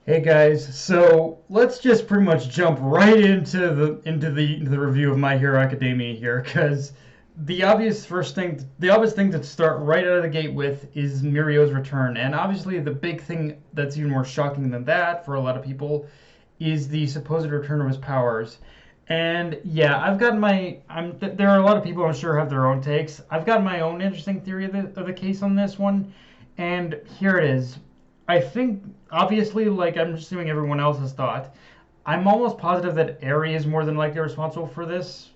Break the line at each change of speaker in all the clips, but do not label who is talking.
Hey guys, so let's just pretty much jump right into the review of My Hero Academia here, because the obvious thing to start right out of the gate with is Mirio's return, and obviously the big thing that's even more shocking than that for a lot of people is the supposed return of his powers. And yeah, I've got my there are a lot of people I'm sure have their own takes. I've got my own interesting theory of the case on this one, and here it is. I think obviously, like I'm assuming everyone else has thought, I'm almost positive that Eri is more than likely responsible for this,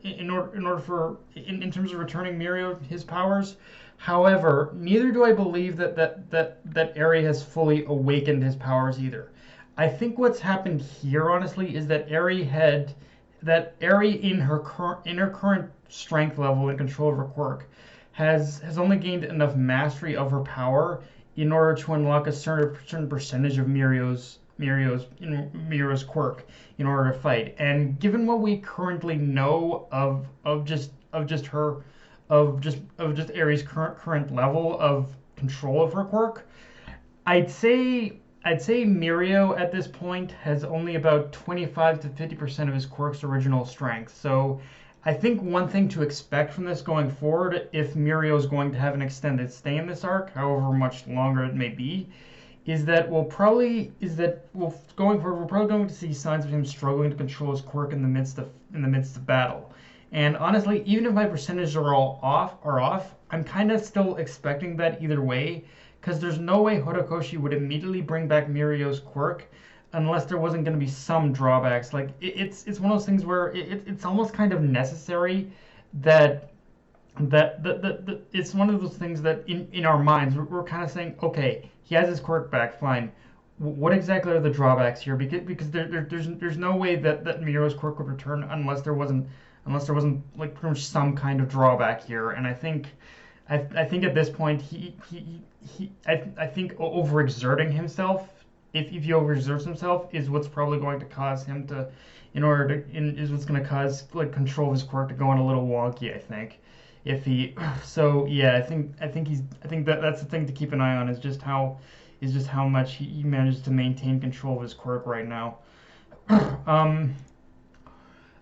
in terms of returning Mirio his powers. However, neither do I believe that Eri has fully awakened his powers either. I think what's happened here, honestly, is that Eri in her current strength level and control of her quirk has only gained enough mastery of her power in order to unlock a certain percentage of Mirio's quirk in order to fight. And given what we currently know of just Aries' current level of control of her quirk, I'd say Mirio at this point has only about 25 to 50% of his quirk's original strength. So I think one thing to expect from this going forward, if Mirio is going to have an extended stay in this arc, however much longer it may be, going forward we're probably going to see signs of him struggling to control his quirk in the midst of battle. And honestly, even if my percentages are off, I'm kind of still expecting that either way, because there's no way Horikoshi would immediately bring back Mirio's quirk unless there wasn't going to be some drawbacks. Like it's one of those things where it's almost kind of necessary that it's one of those things that in our minds we're kind of saying, okay, he has his quirk back, fine. What exactly are the drawbacks here? Because there's no way that Miro's quirk would return unless there wasn't like pretty much some kind of drawback here. And I think at this point I think overexerting himself, if he overexerts himself, is what's probably going to cause him to, is what's going to cause like control of his quirk to go on a little wonky. I think if he so yeah, I think that that's the thing to keep an eye on is just how much he manages to maintain control of his quirk right now. um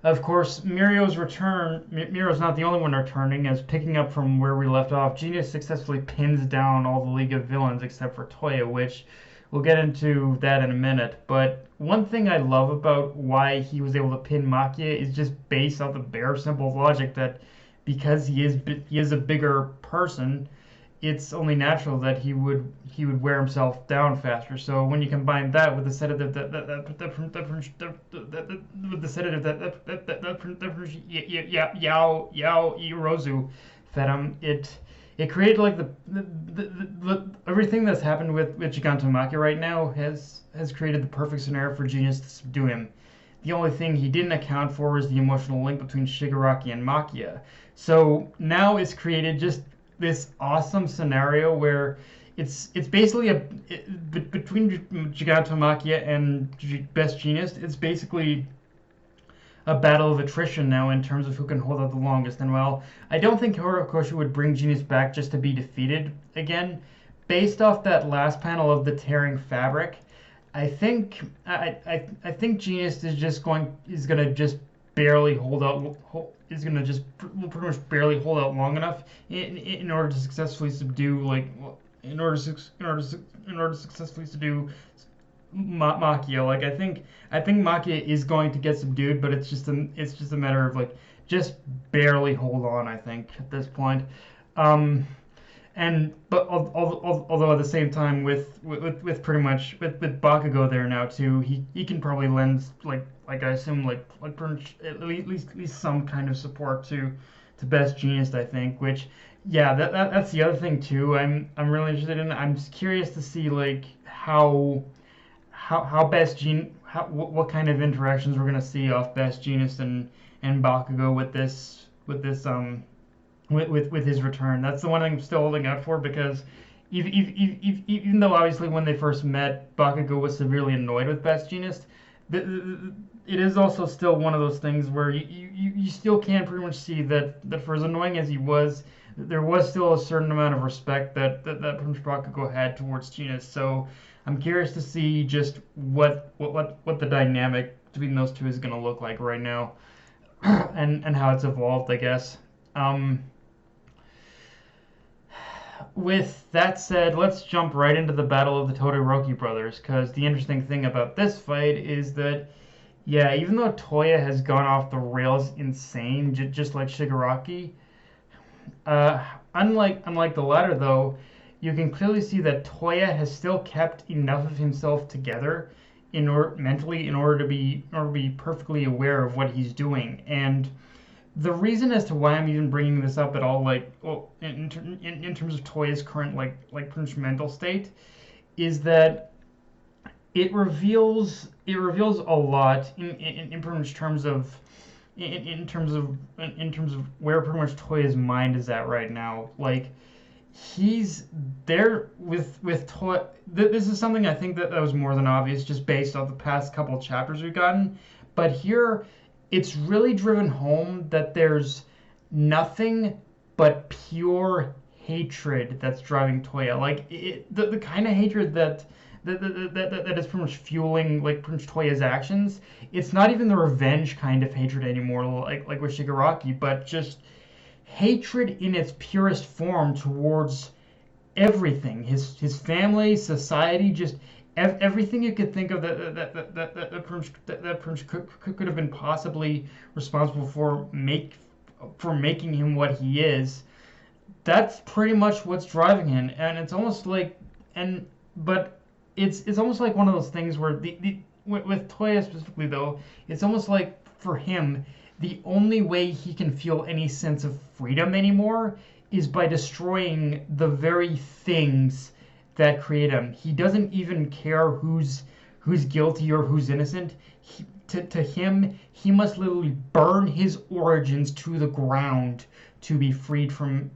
of course, Mirio's not the only one returning, as picking up from where we left off, Genius successfully pins down all the League of Villains except for Toya, which we'll get into that in a minute. But one thing I love about why he was able to pin Makia is just based off the bare simple logic that because he is a bigger person, it's only natural that he would wear himself down faster. So when you combine that with the sedative with the sedative that Yao Irozu fed him, it created like everything that's happened with Gigantomachia right now has created the perfect scenario for Genius to subdue him. The only thing he didn't account for is the emotional link between Shigaraki and Makia. So now it's created just this awesome scenario where it's basically between Gigantomachia and Best Genius. It's basically a battle of attrition now in terms of who can hold out the longest. And well, I don't think Horikoshi would bring Genius back just to be defeated again. Based off that last panel of the tearing fabric, I think Genius is gonna just barely hold out is gonna just pretty much barely hold out long enough in order to successfully subdue in order to successfully subdue Makia. Like I think Makia is going to get subdued, but it's just a matter of like just barely hold on. I think at this point. Although at the same time with pretty much with Bakugo there now too, he can probably lend like I assume like at least some kind of support to Best Genius, I think. Which yeah, that's the other thing too. I'm really interested in. I'm just curious to see like how what kind of interactions we're gonna see off Best Genius and Bakugo with his return. That's the one I'm still holding out for, because even though obviously when they first met, Bakugo was severely annoyed with Best Genius, it is also still one of those things where you still can pretty much see that for as annoying as he was, there was still a certain amount of respect that Prince Bakugo had towards Gina. So I'm curious to see just what the dynamic between those two is going to look like right now, and how it's evolved, I guess. Um, with that said, let's jump right into the battle of the Todoroki brothers, because the interesting thing about this fight is that, yeah, even though Toya has gone off the rails insane, just like Shigaraki, uh, unlike the latter though, you can clearly see that Toya has still kept enough of himself together in order to be perfectly aware of what he's doing. And the reason as to why I'm even bringing this up at all, like, well, in terms of Toya's current pretty much mental state, is that it reveals a lot in pretty much terms of in terms of where pretty much Toya's mind is at right now. Like, he's there with Toya. This is something I think that was more than obvious just based off the past couple chapters we've gotten, but here it's really driven home that there's nothing but pure hatred that's driving Toya. Like, the kind of hatred that is pretty much fueling like pretty much Toya's actions. It's not even the revenge kind of hatred anymore, like with Shigaraki, but just hatred in its purest form towards everything. His family, society, just everything you could think of that could have been possibly responsible for making him what he is. That's pretty much what's driving him, and it's almost like but it's almost like one of those things where with Toya specifically though, it's almost like for him the only way he can feel any sense of freedom anymore is by destroying the very things that create him. He doesn't even care who's guilty or who's innocent. To him, he must literally burn his origins to the ground to be freed from,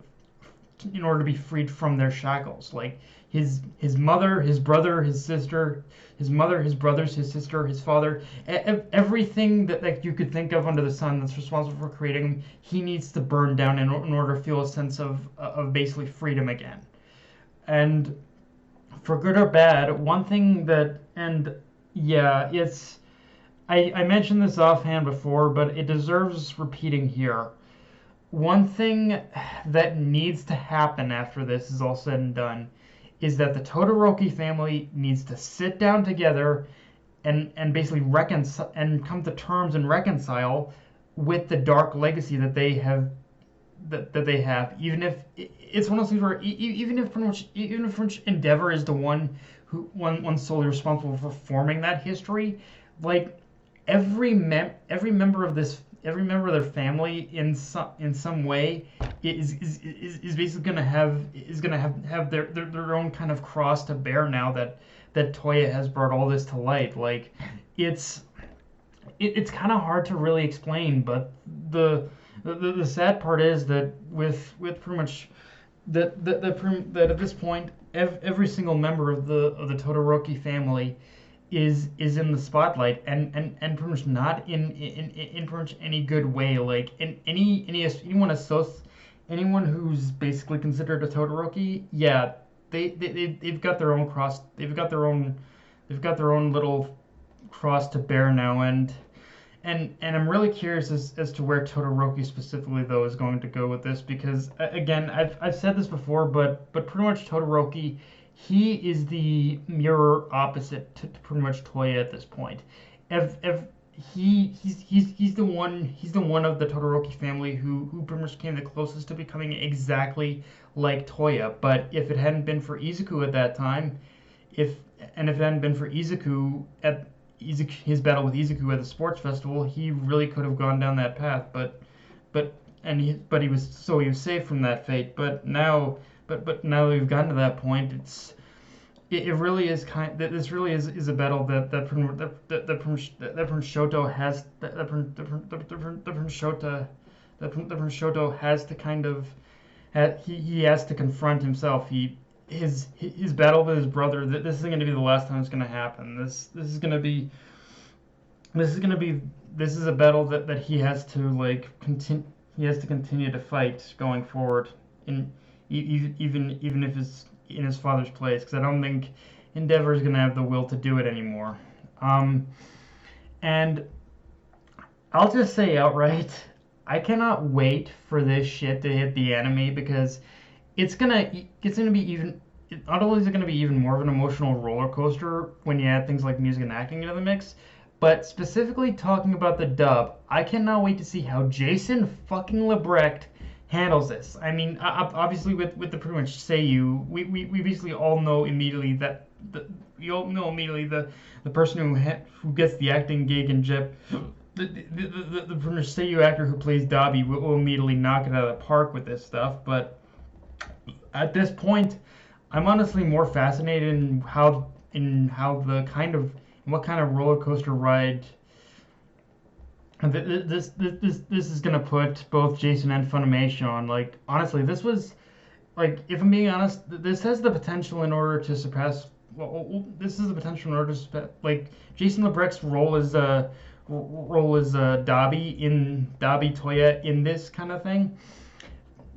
in order to be freed from their shackles. Like his mother, his brother, his sister, his mother, his brothers, his sister, his father, everything that you could think of under the sun that's responsible for creating him, he needs to burn down in order to feel a sense of basically freedom again. And for good or bad, one thing that, and yeah, I mentioned this offhand before, but it deserves repeating here. One thing that needs to happen after this is all said and done is that the Todoroki family needs to sit down together and basically reconcile and come to terms and reconcile with the dark legacy that they have even if it's one of those things where even if pretty much Endeavor is the one solely responsible for forming that history, like every member of their family in some way is basically gonna have their own kind of cross to bear now that Toya has brought all this to light. Like it's kind of hard to really explain, but the sad part is that with pretty much that at this point every single member of the Todoroki family is in the spotlight and pretty much not in pretty much any good way. Like anyone who's basically considered a Todoroki, yeah, they've got their own cross. They've got their own little cross to bear now, and I'm really curious as to where Todoroki specifically though is going to go with this, because again I've said this before, but pretty much Todoroki, he is the mirror opposite to pretty much Toya at this point. He's the one of the Todoroki family who pretty much came the closest to becoming exactly like Toya. But if it hadn't been for Izuku at that time, if it hadn't been for Izuku at his battle with Izuku at the sports festival, he really could have gone down that path. But he was safe from that fate. But now that we've gotten to that point, it really is this really is a battle that Shoto has Shoto has to kind of he has to confront himself. His battle with his brother. This isn't going to be the last time it's going to happen. This is a battle that he has to continue to fight going forward. in even if it's in his father's place, because I don't think Endeavor is gonna have the will to do it anymore. And I'll just say outright, I cannot wait for this shit to hit the anime because it's gonna be even. Not only is it gonna be even more of an emotional roller coaster when you add things like music and acting into the mix, but specifically talking about the dub, I cannot wait to see how Jason fucking Lebrecht handles this. I mean, obviously with the pretty much Seiyu, we basically all know immediately that we all know immediately the person who gets the acting gig in Jep. The pretty much Seiyu actor who plays Dabi will immediately knock it out of the park with this stuff, but at this point, I'm honestly more fascinated in what kind of roller coaster ride this is gonna put both Jason and Funimation on. Like honestly, this was like if I'm being honest, this has the potential in order to surpass. Well, this is the potential in order to surpass, like Jason Lebrecht's role as Dabi Toya in this kind of thing.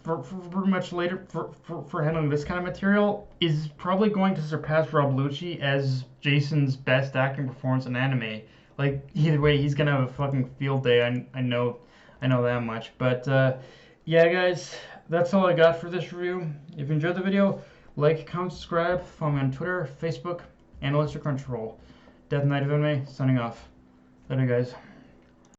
For pretty much later for handling this kind of material is probably going to surpass Rob Lucci as Jason's best acting performance in anime. Like either way, he's gonna have a fucking field day. I know that much. But yeah, guys, that's all I got for this review. If you enjoyed the video, like, comment, subscribe, follow me on Twitter, Facebook, and Crunchyroll. Death Knight of Anime, signing off. Later, guys.